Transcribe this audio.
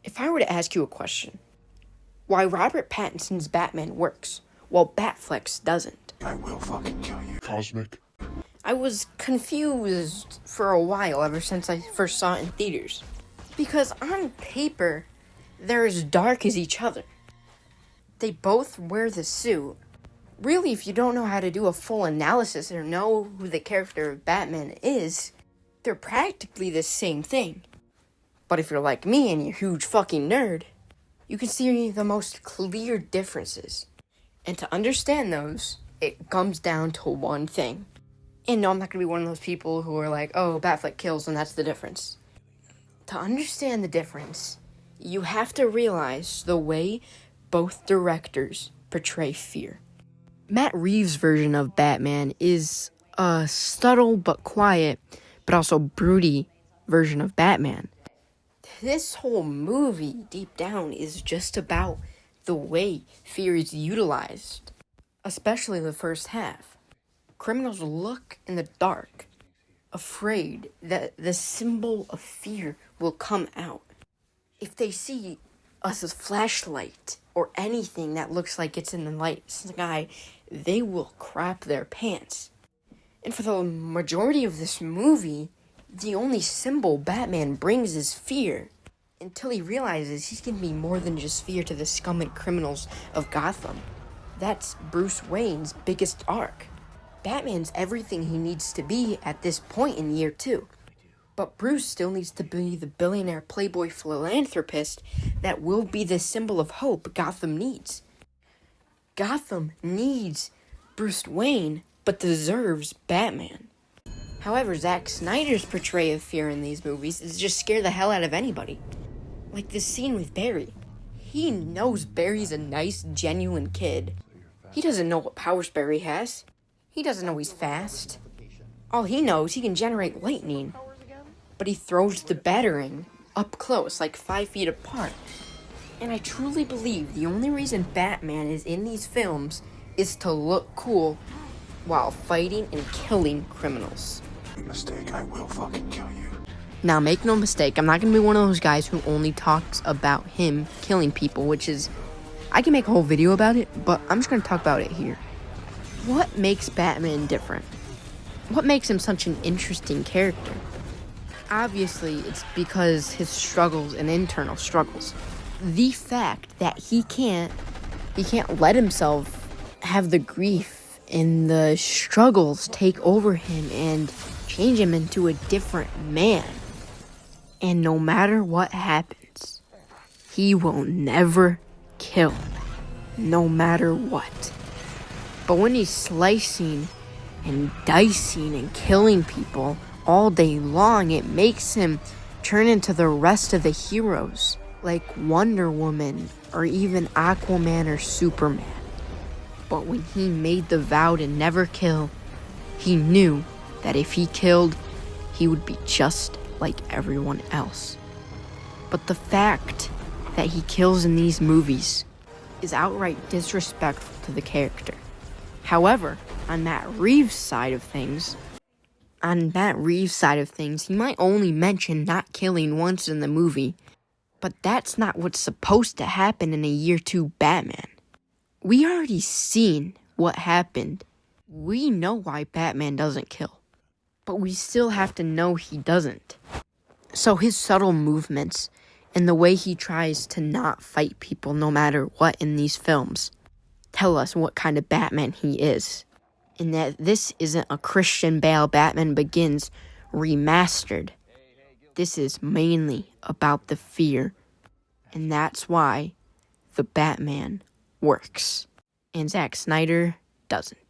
If I were to ask you a question, why Robert Pattinson's Batman works, while Batfleck's doesn't? I will fucking kill you. Cosmic. I was confused for a while ever since I first saw it in theaters. Because on paper, they're as dark as each other. They both wear the suit. Really, if you don't know how to do a full analysis or know who the character of Batman is, they're practically the same thing. But if you're like me and you're a huge fucking nerd, you can see the most clear differences. And to understand those, it comes down to one thing. And no, I'm not going to be one of those people who are like, oh, Batfleck kills and that's the difference. To understand the difference, you have to realize the way both directors portray fear. Matt Reeves' version of Batman is a subtle but quiet, but also broody version of Batman. This whole movie, deep down, is just about the way fear is utilized, especially the first half. Criminals look in the dark, afraid that the symbol of fear will come out. If they see a flashlight or anything that looks like it's in the night sky, they will crap their pants. And for the majority of this movie, the only symbol Batman brings is fear, until he realizes he's going to be more than just fear to the scum and criminals of Gotham. That's Bruce Wayne's biggest arc. Batman's everything he needs to be at this point in year 2. But Bruce still needs to be the billionaire playboy philanthropist that will be the symbol of hope Gotham needs. Gotham needs Bruce Wayne, but deserves Batman. However, Zack Snyder's portrayal of fear in these movies is just scare the hell out of anybody. Like this scene with Barry. He knows Barry's a nice, genuine kid. He doesn't know what powers Barry has. He doesn't know he's fast. All he knows, he can generate lightning. But he throws the battering up close, like 5 feet apart. And I truly believe the only reason Batman is in these films is to look cool while fighting and killing criminals. Mistake, I will fucking kill you. Now, make no mistake, I'm not going to be one of those guys who only talks about him killing people, which is, I can make a whole video about it, but I'm just going to talk about it here. What makes Batman different? What makes him such an interesting character? Obviously, it's because his struggles and internal struggles. The fact that he can't let himself have the grief and the struggles take over him and change him into a different man. And no matter what happens, he will never kill, no matter what. But when he's slicing and dicing and killing people all day long, it makes him turn into the rest of the heroes, like Wonder Woman or even Aquaman or Superman. But when he made the vow to never kill, he knew that if he killed, he would be just like everyone else. But the fact that he kills in these movies is outright disrespectful to the character. However, on Matt Reeves' side of things, he might only mention not killing once in the movie, but that's not what's supposed to happen in a year 2 Batman. We already seen what happened. We know why Batman doesn't kill, but we still have to know he doesn't. So his subtle movements and the way he tries to not fight people no matter what in these films tell us what kind of Batman he is. And that this isn't a Christian Bale Batman Begins remastered. This is mainly about the fear. And that's why the Batman works. And Zack Snyder doesn't.